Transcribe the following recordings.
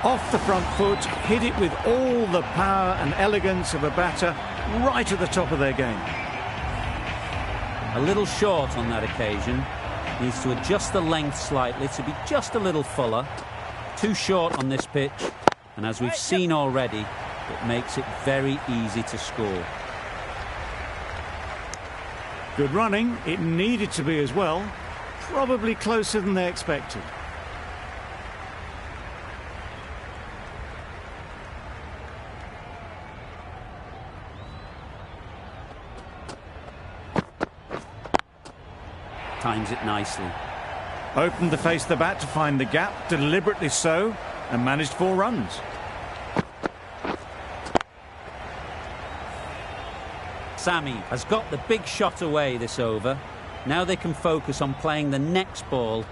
Off the front foot, hit it with all the power and elegance of a batter right at the top of their game. A little short on that occasion. Needs to adjust the length slightly to be just a little fuller. Too short on this pitch, and as we've seen already, it makes it very easy to score. Good running. It needed to be as well. Probably closer than they expected. Times it nicely. Opened to face the bat to find the gap, deliberately so, and managed 4 runs. Sammy has got the big shot away this over. Now they can focus on playing the next ball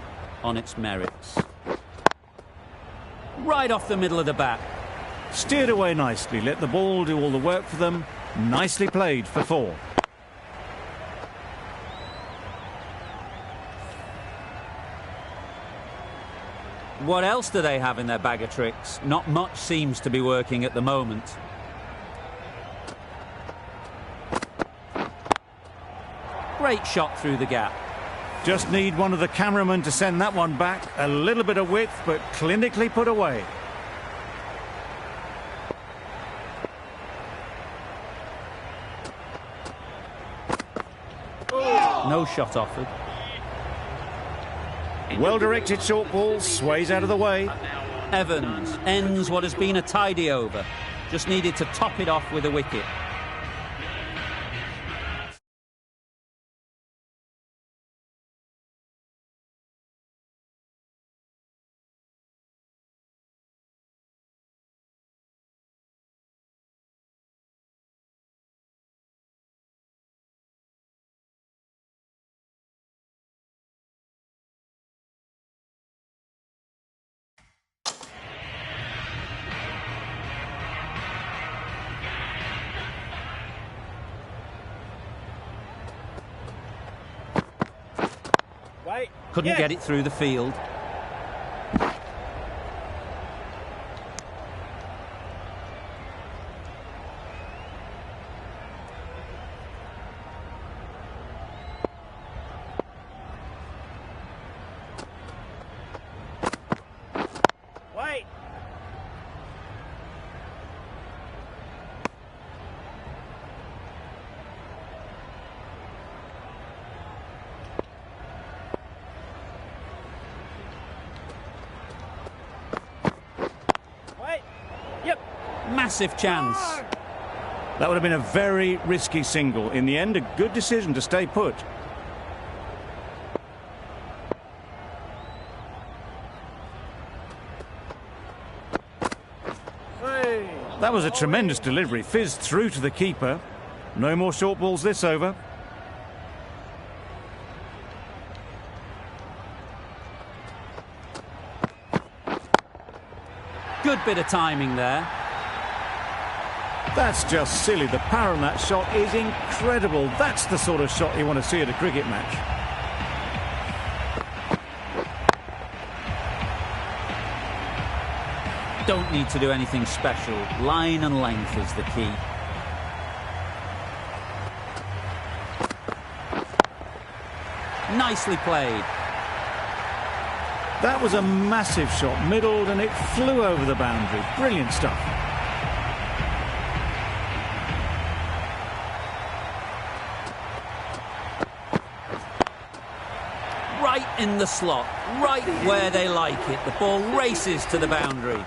on its merits. Right off the middle of the bat. Steered away nicely, let the ball do all the work for them. Nicely played for 4. What else do they have in their bag of tricks? Not much seems to be working at the moment. Great shot through the gap. Just need one of the cameramen to send that one back. A little bit of width, but clinically put away. No shot offered. Well-directed short ball, sways out of the way. Evans ends what has been a tidy over. Just needed to top it off with a wicket. Couldn't get it through the field. Massive chance. That would have been a very risky single. In the end, a good decision to stay put. That was a tremendous delivery. Fizzed through to the keeper. No more short balls this over. Good bit of timing there. That's just silly. The power on that shot is incredible. That's the sort of shot you want to see at a cricket match. Don't need to do anything special. Line and length is the key. Nicely played. That was a massive shot, middled, and it flew over the boundary. Brilliant stuff. Right in the slot, right where they like it. The ball races to the boundary.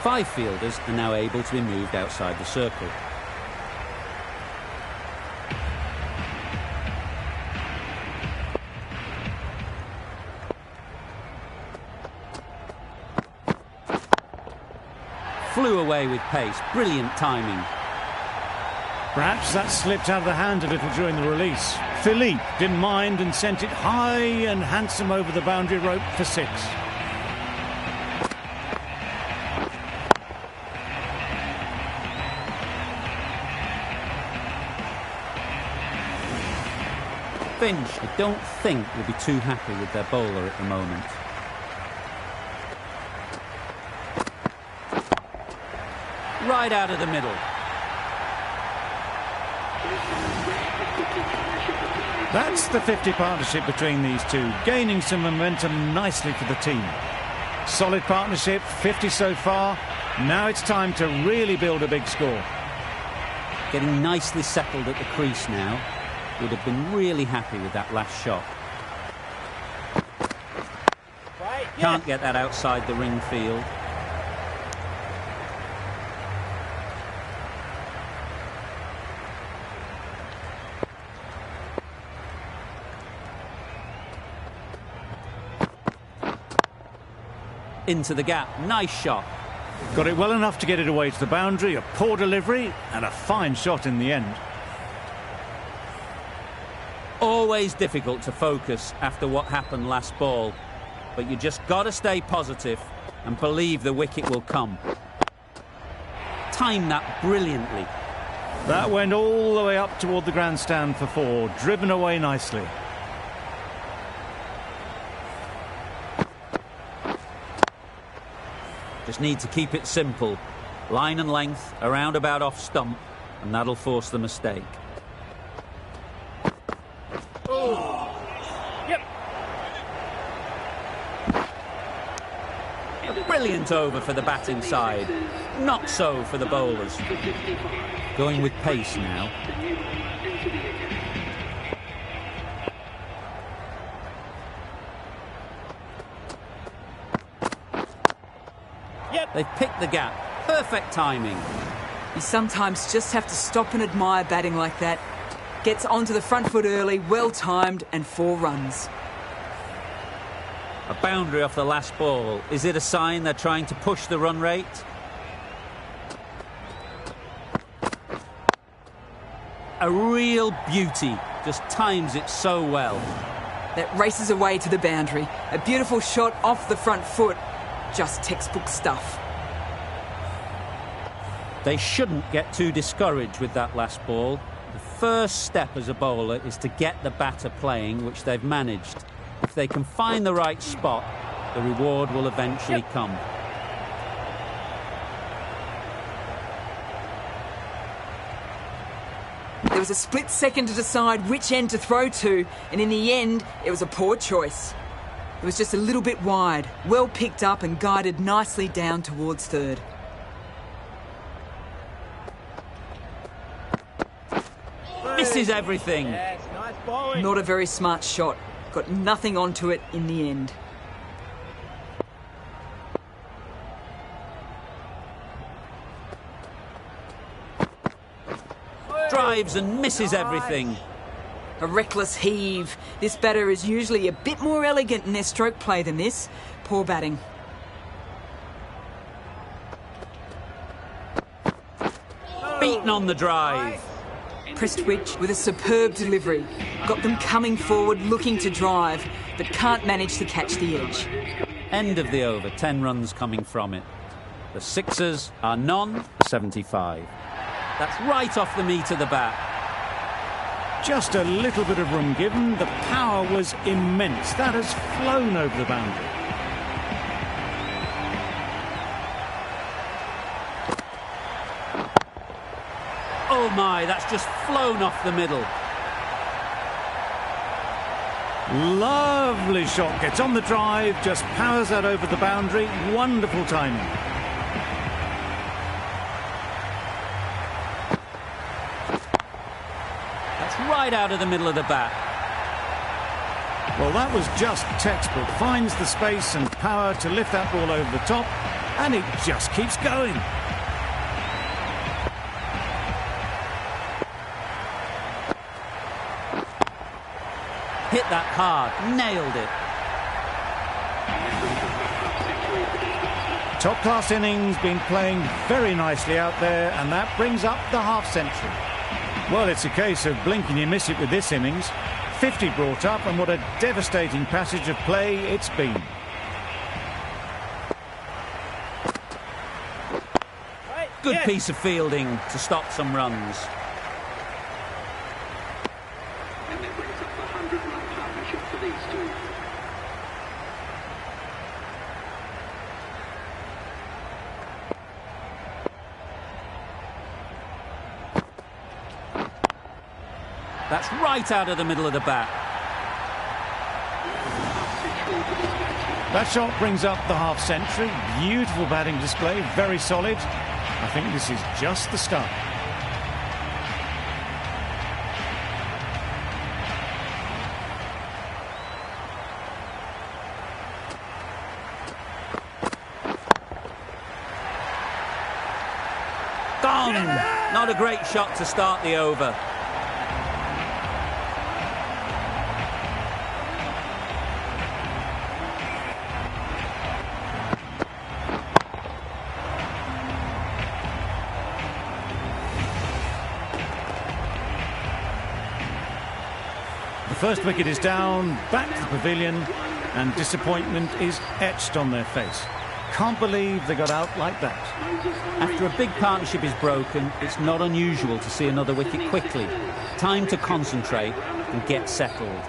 Five fielders are now able to be moved outside the circle. Flew away with pace. Brilliant timing. Perhaps that slipped out of the hand a little during the release. Philippe didn't mind and sent it high and handsome over the boundary rope for 6. Finch, I don't think, will be too happy with their bowler at the moment. Right out of the middle. That's the 50 partnership between these two, gaining some momentum nicely for the team. Solid partnership, 50 so far. Now it's time to really build a big score. Getting nicely settled at the crease now. Would have been really happy with that last shot. Can't get that outside the ring field. Into the gap. Nice shot. Got it well enough to get it away to the boundary. A poor delivery and a fine shot in the end. Always difficult to focus after what happened last ball, but you just got to stay positive and believe the wicket will come. Timed that brilliantly. That went all the way up toward the grandstand for 4, driven away nicely. Just need to keep it simple. Line and length, around about off stump, and that'll force the mistake. A brilliant over for the batting side. Not so for the bowlers. Going with pace now. They've picked the gap. Perfect timing. You sometimes just have to stop and admire batting like that. Gets onto the front foot early, well timed, and 4 runs. A boundary off the last ball. Is it a sign they're trying to push the run rate? A real beauty. Just times it so well. That races away to the boundary. A beautiful shot off the front foot. Just textbook stuff. They shouldn't get too discouraged with that last ball. The first step as a bowler is to get the batter playing, which they've managed. If they can find the right spot, the reward will eventually come. There was a split second to decide which end to throw to, and in the end, it was a poor choice. It was just a little bit wide, well picked up and guided nicely down towards third. Misses everything. Not a very smart shot. Got nothing onto it in the end. Drives and misses everything. A reckless heave. This batter is usually a bit more elegant in their stroke play than this. Poor batting. Beaten on the drive. Prestwich with a superb delivery. Got them coming forward looking to drive, but can't manage to catch the edge. End of the over, 10 runs coming from it. The sixers are none for 75. That's right off the meat of the bat. Just a little bit of room given. The power was immense. That has flown over the boundary. Oh my, that's just flown off the middle. Lovely shot. Gets on the drive, just powers that over the boundary. Wonderful timing. Right out of the middle of the bat. Well, that was just textbook. Finds the space and power to lift that ball over the top, and it just keeps going. Hit that hard, nailed it. Top-class innings, been playing very nicely out there, and that brings up the half-century. Well, it's a case of blink and you miss it with this innings. 50 brought up, and what a devastating passage of play it's been. Good piece of fielding to stop some runs. That's right out of the middle of the bat. That shot brings up the half-century. Beautiful batting display, very solid. I think this is just the start. Gone! Not a great shot to start the over. The first wicket is down, back to the pavilion, and disappointment is etched on their face. Can't believe they got out like that. After a big partnership is broken, it's not unusual to see another wicket quickly. Time to concentrate and get settled.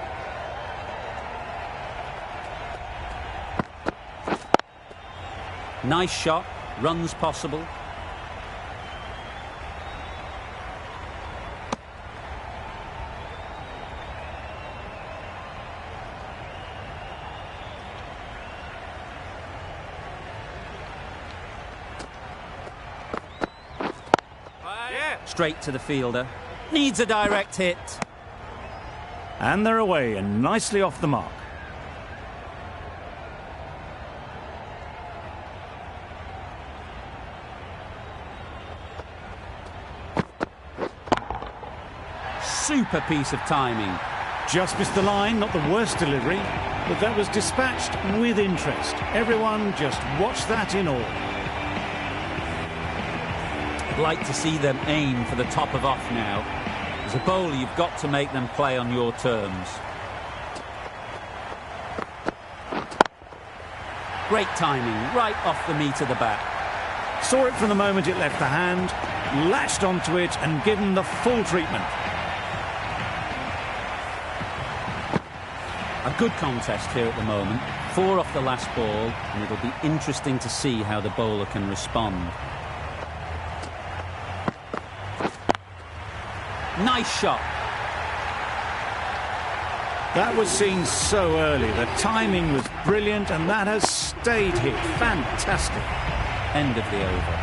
Nice shot, runs possible. Straight to the fielder. Needs a direct hit. And they're away and nicely off the mark. Super piece of timing. Just missed the line, not the worst delivery, but that was dispatched with interest. Everyone just watched that in awe. Like to see them aim for the top of off now. As a bowler, you've got to make them play on your terms. Great timing, right off the meat of the bat. Saw it from the moment it left the hand, latched onto it and given the full treatment. A good contest here at the moment. 4 off the last ball, and it'll be interesting to see how the bowler can respond. Nice shot. That was seen so early. The timing was brilliant and that has stayed hit. Fantastic. End of the over.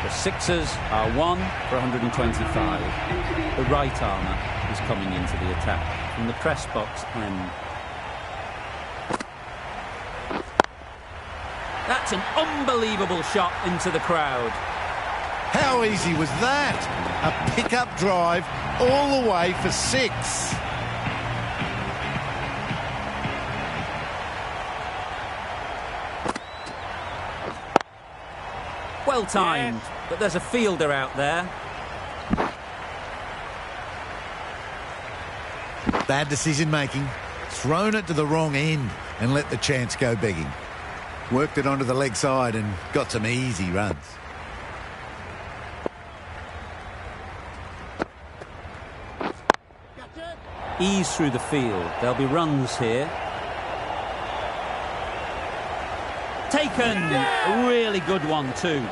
The Sixers are 1 for 125. The right armour is coming into the attack from the press box end. That's an unbelievable shot into the crowd. How easy was that? A pick-up drive all the way for 6. Well timed, but there's a fielder out there. Bad decision making. Thrown it to the wrong end and let the chance go begging. Worked it onto the leg side and got some easy runs. Ease through the field. There'll be runs here. Taken! A really good one too.